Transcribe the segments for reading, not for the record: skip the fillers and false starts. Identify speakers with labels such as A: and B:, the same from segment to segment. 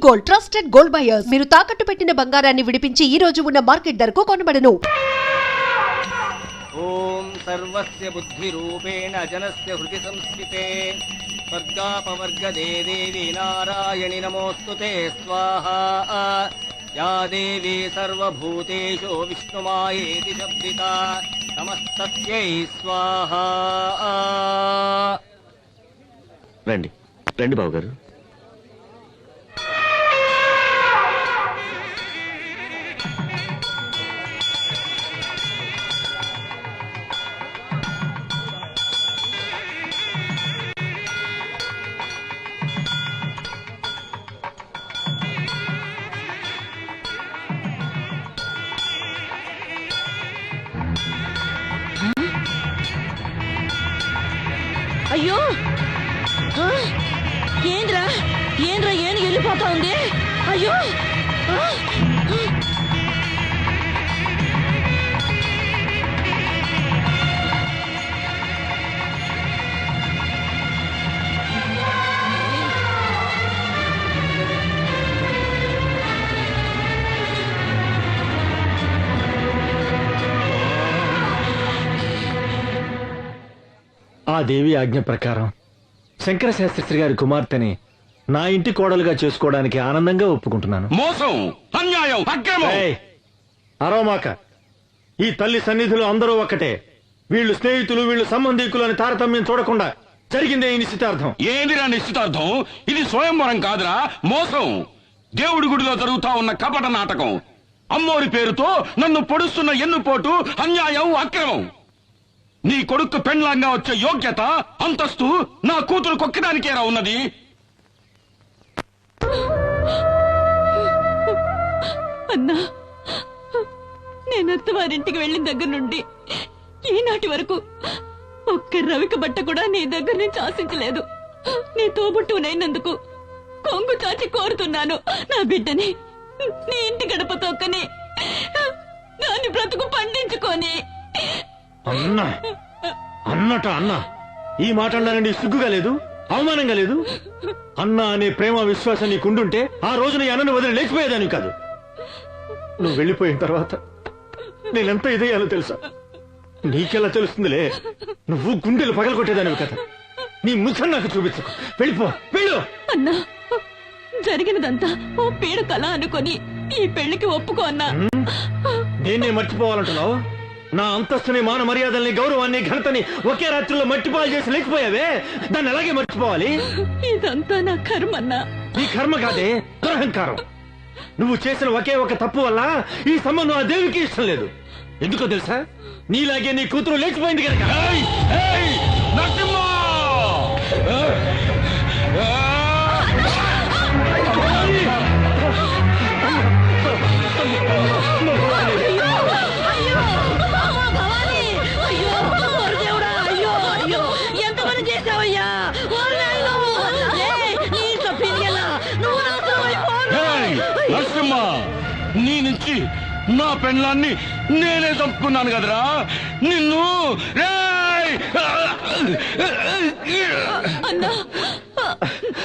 A: Gold trusted gold buyers. మీరు తాకట్టు పెట్టిన బంగారాన్ని విడిపించి ఈ రోజు ఉన్న మార్కెట్ ధరకు కొనబడను.
B: ఓం సర్వస్య బుద్ధి రూపేణ జనస్య హృది సంస్థితే స్వర్గాపవర్గదే దేవి నారాయణి నమోస్తుతే స్వాహా. యా దేవీ సర్వభూతేషు విష్ణుమాయేతి శబ్దితా నమస్తస్యై స్వాహా.
C: రండి రండి బాబు గారు.
D: అయ్యో ఏంద్రా ఏంద్రా ఏను వెళ్ళిపోతా ఉంది. అయ్యో
E: ఆ దేవి ఆజ్ఞ ప్రకారం శంకర శాస్త్రి గారి కుమార్తెని నా ఇంటి కోడలుగా చేసుకోవడానికి ఆనందంగా ఒప్పుకుంటున్నాను.
F: మోసం, అన్యాయం, అక్రమం.
E: అరోమాక, ఈ తల్లి సన్నిధులు అందరూ ఒక్కటే. వీళ్ళు స్నేహితులు, వీళ్ళు సంబంధీకులు అని తారతమ్యం చూడకుండా జరిగిందే ఈ నిశ్చితార్థం.
F: ఏందిరా నిశ్చితార్థం? ఇది స్వయంవరం కాదురా, మోసం. దేవుడి గుడిలో జరుగుతా ఉన్న కపట నాటకం. అమ్మోరి పేరుతో నన్ను పొడుస్తున్న ఎన్నుపోటు, అన్యాయం, అక్రమం. నీ కొడుకు పెండ్లాంగా వచ్చే యోగ్యత, అంతస్తు నా కూతురు కొక్కడానికేరా ఉన్నది.
D: అన్నా, నేను అత్తవారింటికి వెళ్ళిన దగ్గర నుండి ఈనాటి వరకు ఒక్క రవిక బట్ట కూడా నీ దగ్గర నుంచి ఆశించలేదు. నీ తోబుట్టునైనందుకు కొంగు చాచి కోరుతున్నాను. నా బిడ్డని నీ ఇంటి గడప తొక్కని దాన్ని బ్రతుకు పండించుకొని.
E: అన్నా అన్నట అన్నా, ఈ మాట అన్నానండి సిగ్గుగా లేదు, అవమానంగా లేదు? అన్నా అనే ప్రేమ విశ్వాసం నీకుండుంటే ఆ రోజున ఈ అన్నను వదిలి లేచిపోయేదాన్ని కాదు. నువ్వు వెళ్ళిపోయిన తర్వాత నేనెంత ఇదయ్యాలో తెలుసా? నీకెలా తెలుస్తుందిలే, నువ్వు గుండెలు పగలగొట్టేదానివి కదా. నీ ముఖం నాకు చూపించకు, వెళ్ళిపో, వెళ్ళు.
D: అన్నా, జరిగినదంతా ఓ పీడ కళ అనుకొని ఈ పెళ్లికి ఒప్పుకో అన్నా.
E: నేనే మర్చిపోవాలంటున్నావు? నా అంతస్తుని, మాన మర్యాదల్ని, గౌరవాన్ని, ఘనతని ఒకే రాత్రిలో మట్టిపాలు చేసి లేచిపోయావే, దాన్ని అలాగే మర్చిపోవాలి.
D: ఇదంతా నా కర్మన్నా.
E: ఈ కర్మ కాదే, దురహంకారం. నువ్వు చేసిన ఒకే ఒక తప్పు వల్ల ఈ సంబంధం ఆ దేవికి ఇష్టం లేదు. ఎందుకో తెలుసా? నీలాగే నీ కూతురు లేచిపోయింది కనుక.
F: నీ నుంచి నా పెండ్లాన్ని నేనే చంపుకున్నాను కదరా నిన్ను.
D: అన్నా,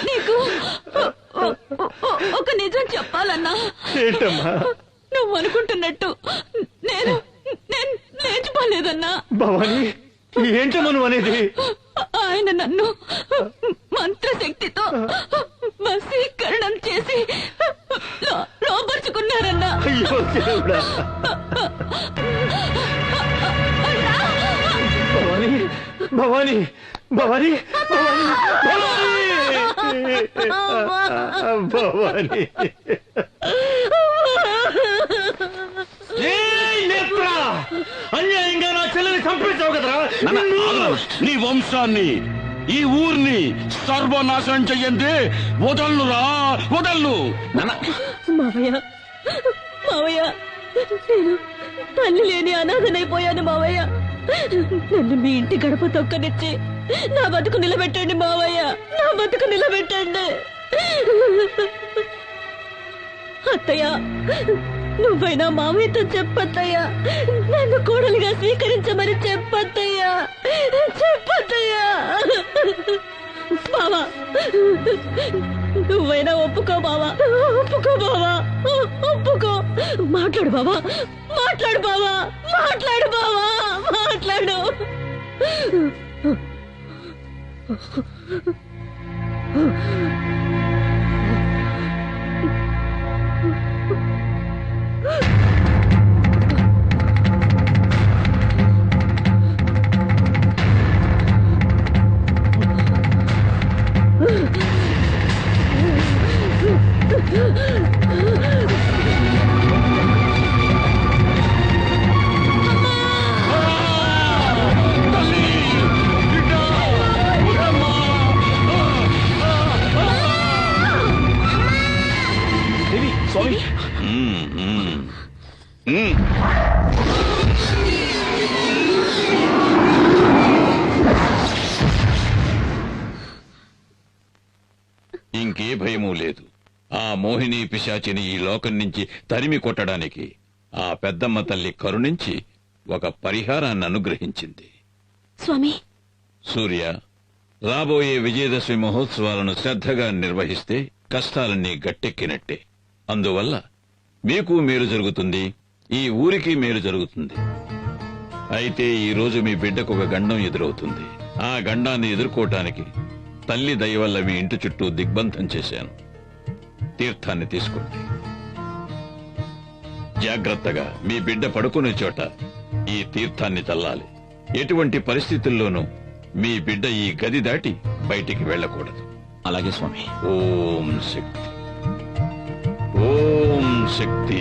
D: నీకు ఒక నిజం చెప్పాలన్నా.
E: ఏంటమ్మా?
D: నువ్వు అనుకుంటున్నట్టు నేను లేచిపోలేదన్నా.
E: భవాని, ఏంటమ్మా నువ్వు అనేది?
D: ఆయన నన్ను మంత్రశక్తితో వశీకరణం చేసి లోపరుచుకున్నారన్నా.
E: అయ్యో దేవుడా. భవాని భవాని భవాని భవాని అన్యాయంగా నా చెల్లెని చంపేశావు కదరా.
F: నీ వంశాన్ని, ఈ ఊరిని సర్వనాశనం చెయ్యండి. వదల్లురా, వదల్లు.
D: మావయ్య, మావయ్య, నేను తల్లి లేని అనాథనైపోయాను మావయ్య. నన్ను మీ ఇంటి గడప తొక్కనిచ్చి నా బతుకు నిలబెట్టండి మావయ్య, నా బతుకు నిలబెట్టండి. అత్తయ్య, నువ్వైనా మామయ్యతో చెప్పత్తయ్యా, నన్ను కోడలిగా స్వీకరించమని చెప్పత్తయ్యా, చెప్పత్తయ్యా. బావా, నువ్వైనా ఒప్పుకో బావా, ఒప్పుకో బావా, ఒప్పుకో. మాట్లాడు బావా, మాట్లాడు బావా, మాట్లాడు బావా, మాట్లాడు.
F: ఇంకే భయమూ లేదు. ఆ మోహిని పిశాచిని ఈ లోకం నుంచి తరిమి కొట్టడానికి ఆ పెద్దమ్మ తల్లి కరుణించి ఒక పరిహారాన్ని అనుగ్రహించింది.
D: స్వామి,
F: సూర్య, రాబోయే విజయదశమి మహోత్సవాలను శ్రద్ధగా నిర్వహిస్తే కష్టాలన్నీ గట్టెక్కినట్టే. అందువల్ల మీకు మేలు జరుగుతుంది, ఈ ఊరికి మేలు జరుగుతుంది. అయితే ఈ రోజు మీ బిడ్డకు ఒక గండం ఎదురవుతుంది. ఆ గండాన్ని ఎదుర్కోవటానికి తల్లి దయ వల్ల మీ ఇంటి చుట్టూ దిగ్బంధం చేశాను. తీర్థాన్ని తీసుకోండి. జాగ్రత్తగా మీ బిడ్డ పడుకునే చోట ఈ తీర్థాన్ని చల్లాలి. ఎటువంటి పరిస్థితుల్లోనూ మీ బిడ్డ ఈ గది దాటి బయటికి వెళ్ళకూడదు.
C: అలాగే స్వామి.
F: ఓం శక్తి, ఓం శక్తి.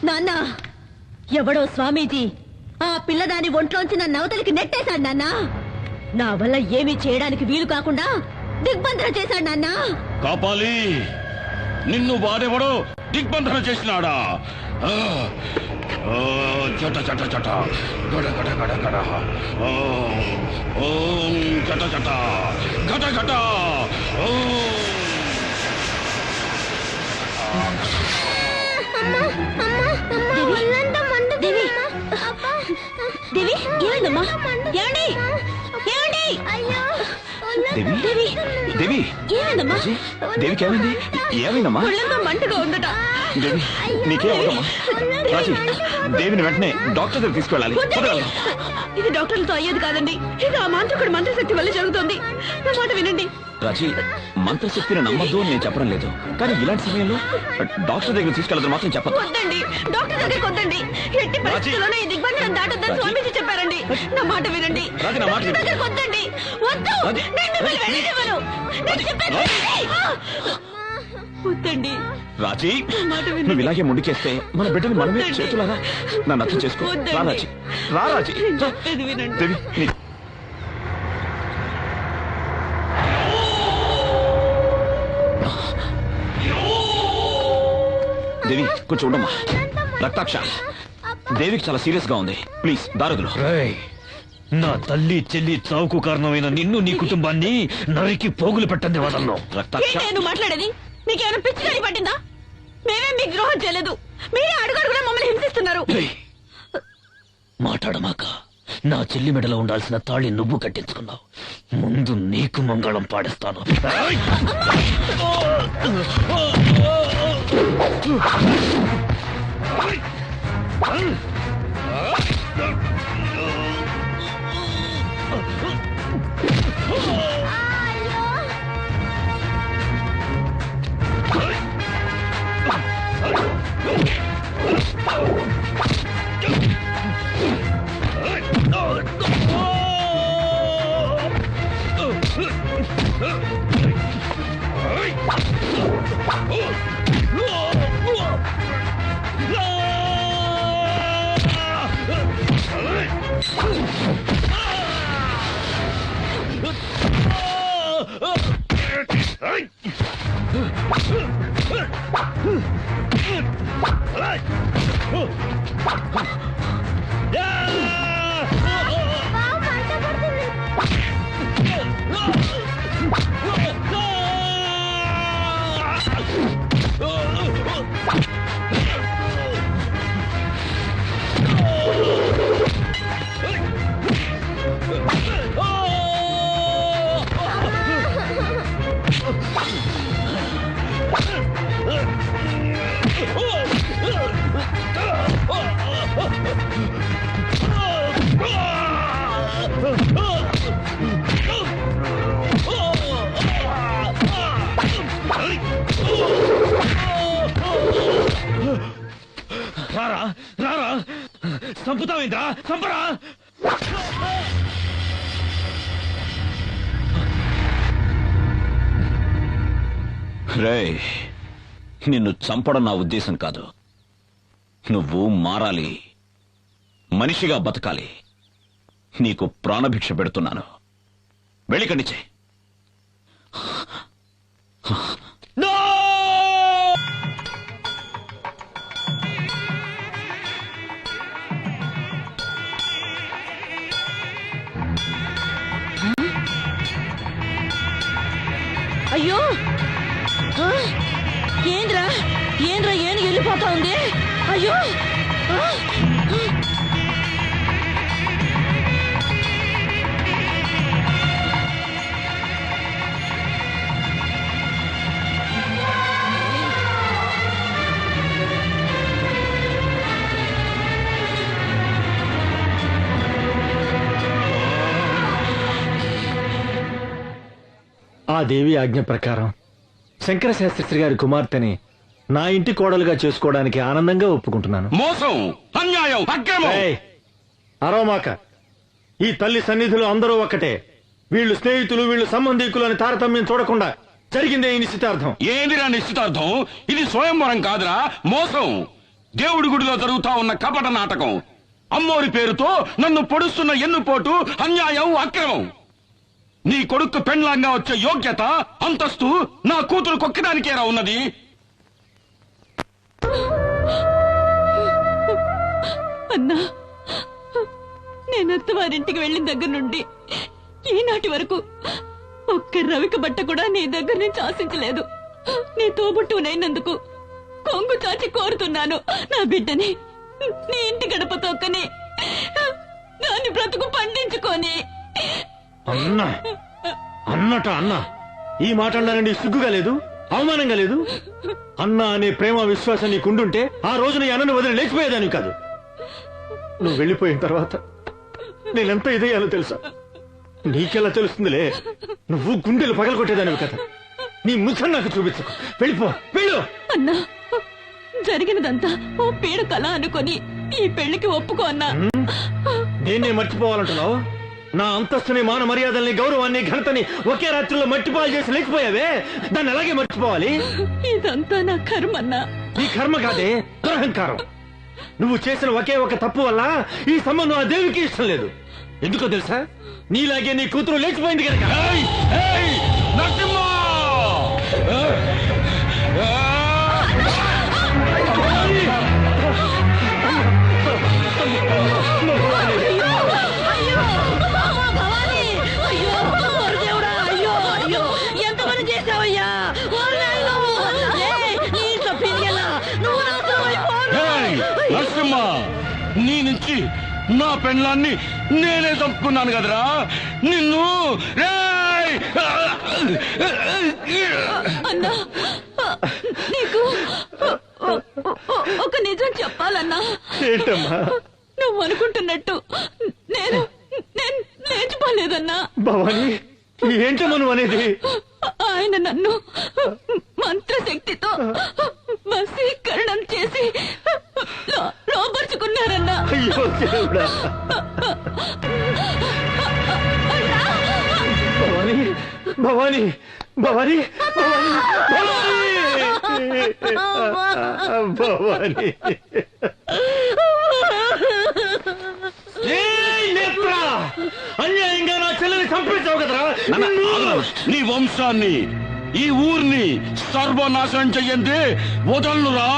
D: నాన్న, ఎవడో స్వామీజీ ఆ పిల్లదాని ఒంట్లోంచి నన్ను అవతలికి నెట్టేశాడు నాన్న. నా వల్ల ఏమీ చేయడానికి వీలు కాకుండా దిగ్బంధన చేశాడు నాన్న.
F: కాపాలి, నిన్ను వాడెవడో దిగ్బంధన చేసినాడా? చట చట చట గడ గడ గడ గడ. ఓం చట చట గట గట.
D: దేవి, దేవి, ఏమైందమ్మా? ఏమండి? ఏమండి?
C: దేవి,
D: దేవి,
C: దేవి,
D: ఏమైందమ్మా?
C: దేవికి ఏమైంది? ఏమైందమ్మా?
D: ఒళ్ళంతా మంటగా ఉందట.
C: దేవి, నీకే అవుతామా? రాజీ, దేవిని వెంటనే డాక్టర్ దగ్గర తీసుకెళ్ళాలి.
D: వద్దండి. ఇది డాక్టర్లతో అయ్యేది కాదండి. ఇది ఆ మాంత్రికుడి మంత్రశక్తి వల్ల జరుగుతుంది. నా మాట వినండి.
C: రాజీ, మంత్రశక్తిని నమ్మద్దు అని నేను చెప్పడం లేదు, కానీ ఇలాంటి సమయంలో డాక్టర్ దగ్గర తీసుకెళ్ళదు మాత్రం చెప్పదు.
D: వద్దండి, డాక్టర్ దగ్గరికి వద్దండి. ఎట్టి పరిస్థితుల్లోనే ఈ దిగ్బంధనం దాటొద్దని స్వామీజీ చెప్పారండి. నా మాట వినండి.
C: రాజీ, నా మాట
D: డాక్టర్ దగ్గరికి వద్దండి. వద్దు,
C: రాజీ.
D: నేను మిమ్మల్ని వెళ్ళనివ్వను. నేను చెప్పేది వినండి. వద్దండి.
C: రాజీ,
D: నా మాట వినండి.
C: నువ్వు ఇలాగే ముందుకేస్తే మన బిడ్డని మనమే
D: వద్దండి.
C: చేతులారా నన్ను అర్థం చేసుకో.
D: వద్దండి.
C: రా రాజీ, రా రాజీ,
D: నేను
C: రా.
D: చెప్పేది వినండి.
C: దేవి, దేవి కొంచెం ఉండమ్మా. రక్తాక్ష, దేవికి చాలా సీరియస్ గా ఉంది. ప్లీజ్ దారదులు.
E: నా తల్లి చెల్లి చావుకు కారణమైన నిన్ను నీ కుటుంబాన్ని నరికి పోగులు పెట్టండి వదలను.
C: రక్తాక్ష,
D: ఏంటి నువ్వు మాట్లాడేది? నీకేమైనా పిచ్చి గాని పట్టిందా? మేమేం మీకు ద్రోహం చేయలేదు. మీరే అడుగడుగునా మమ్మల్ని హింసిస్తున్నారు.
E: మాట్లాడమాక. నా చెల్లి మెడలో ఉండాల్సిన తాళి నువ్వు కట్టించుకున్నావు. ముందు నీకు మంగళం పాడిస్తాను. రారా రారా, చంపుతావేంద్రా, చంపరా.
C: రేయ్, నిన్ను చంపడం నా ఉద్దేశం కాదు. నువ్వు మారాలి, మనిషిగా బతకాలి. నీకు ప్రాణభిక్ష పెడుతున్నాను. వెళ్ళికండి.
D: అయ్యో ఏంద్రా ఏంద్రా ఏను వెళ్ళిపోతా ఉంది. అయ్యో
E: ఆ దేవి ఆజ్ఞ ప్రకారం శంకర శాస్త్రి గారి కుమార్తెని నా ఇంటి కోడలుగా చేసుకోవడానికి ఆనందంగా ఒప్పుకుంటున్నాను.
F: మోసం, అన్యాయం, అక్రమం.
E: అరవమాక. ఈ తల్లి సన్నిధిలో అందరూ ఒక్కటే. వీళ్ళు స్నేహితులు, వీళ్ళు సంబంధీకులు అని తారతమ్యం చూడకుండా జరిగిందే ఈ నిశ్చితార్థం.
F: ఏందిరా నిశ్చితార్థం? ఇది స్వయంవరం కాదురా, మోసం. దేవుడి గుడిలో జరుగుతా ఉన్న కపట నాటకం. అమ్మోరి పేరుతో నన్ను పొడుస్తున్న ఎన్నుపోటు, అన్యాయం, అక్రమం. నీ కొడుకు పెండ్లాంగా వచ్చే యోగ్యత, అంతస్తు నా కూతురు కొక్కడానికేరా ఉన్నది.
D: అన్నా, నేను అత్తవారింటికి వెళ్ళిన దగ్గర నుండి ఈనాటి వరకు ఒక్క రవిక బట్ట కూడా నీ దగ్గర నుంచి ఆశించలేదు. నీ తోబుట్టునైనందుకు కొంగు చాచి కోరుతున్నాను. నా బిడ్డని నీ ఇంటి గడప తొక్కని దాని బ్రతుకు పండించుకొని.
E: అన్నా అన్నట అన్నా, ఈ మాట అన్నానండి సిగ్గుగా లేదు, అవమానంగా లేదు? అన్నా అనే ప్రేమ విశ్వాసం నీకుండుంటే ఆ రోజున ఈ అన్నను వదిలి లేచిపోయేదాన్ని కాదు. నువ్వు వెళ్ళిపోయిన తర్వాత నేనెంత ఇదయ్యాలో తెలుసా? నీకెలా తెలుస్తుందిలే. నువ్వు గుండెలు పగలగొట్టేదానివి కదా. నీ ముఖం నాకు చూపించకు. వెళ్ళిపో, వెళ్ళు.
D: అన్నా, జరిగినదంతా ఓ పీడ కళ అనుకొని ఈ పెళ్లికి ఒప్పుకో అన్నా.
E: నేనే మర్చిపోవాలంటున్నావు? నా అంతస్తుని, మాన మర్యాదల్ని, గౌరవాన్ని, ఘనతని ఒకే రాత్రిలో మట్టిపాలు చేసి లేకపోయావే, దాన్ని అలాగే మర్చిపోవాలి.
D: ఇదంతా నా కర్మన్నా.
E: ఈ కర్మ కాదే, దురహంకారం. నువ్వు చేసిన ఒకే ఒక తప్పు వల్ల ఈ సంబంధం ఆ దేవికి ఇష్టం లేదు. ఎందుకో తెలుసా? నీలాగే నీ కూతురు లేచిపోయింది కనుక.
F: ఏయ్, ఏయ్, నరసింహ! నరసింహ, నీ నుంచి నా పెండ్లాన్ని నేనే చంపుకున్నాను కదరా నిన్ను.
D: అన్నా, నీకు ఒక నిజం చెప్పాలన్నా.
E: ఏంటమ్మా?
D: నువ్వు అనుకుంటున్నట్టు నేను నేను లేచిపోలేదన్నా.
E: భవాని, ఏంటమ్మా నువ్వు అనేది?
D: ఆయన నన్ను మంత్రశక్తితో వశీకరణం చేసి లోపరుచుకున్నారన్నా.
E: అయ్యో దేవుడా. భవాని, భవాని, భవాని, భవాని, భవాని. అన్యాయంగా నా చెల్లెని చంపేశావు కదరా.
F: నీ వంశాన్ని, ఈ ఊరిని సర్వనాశనం చెయ్యండి. వదల్లురా,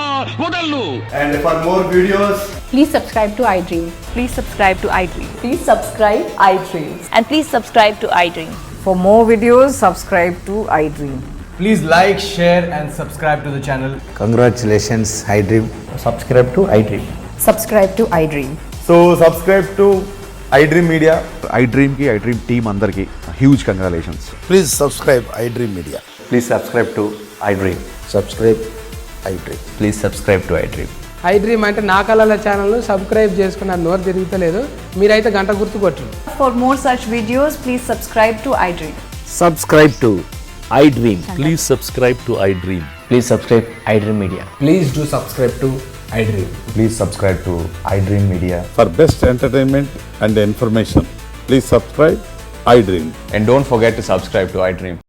F: వదల్లు.
G: And for more videos,
H: Please subscribe to iDream.
I: Please subscribe to iDream.
H: Please subscribe iDream.
I: And please subscribe to iDream.
H: For more videos, subscribe to iDream.
G: please like, share and subscribe to the channel.
J: Congratulations, iDream.
G: Subscribe to iDream.
H: Subscribe to iDream.
G: So subscribe to iDream Media.
J: iDream ki iDream team andarki huge congratulations.
K: Please subscribe iDream Media.
J: Please subscribe to iDream.
K: Subscribe iDream.
J: Please subscribe to iDream.
L: iDream అంటే నా కళల channel subscribe చేసుకున్న నోరు తిరుగుతలేదు. మీరైతే గంట గుర్తు కొట్టండి.
I: For more such videos, please subscribe to iDream.
J: Subscribe to iDream.
K: Please subscribe to iDream.
J: Please subscribe iDream Media.
G: Please do subscribe to iDream. Please subscribe to iDream Media.
K: For best entertainment and information, please subscribe iDream.
G: And don't forget to subscribe to iDream.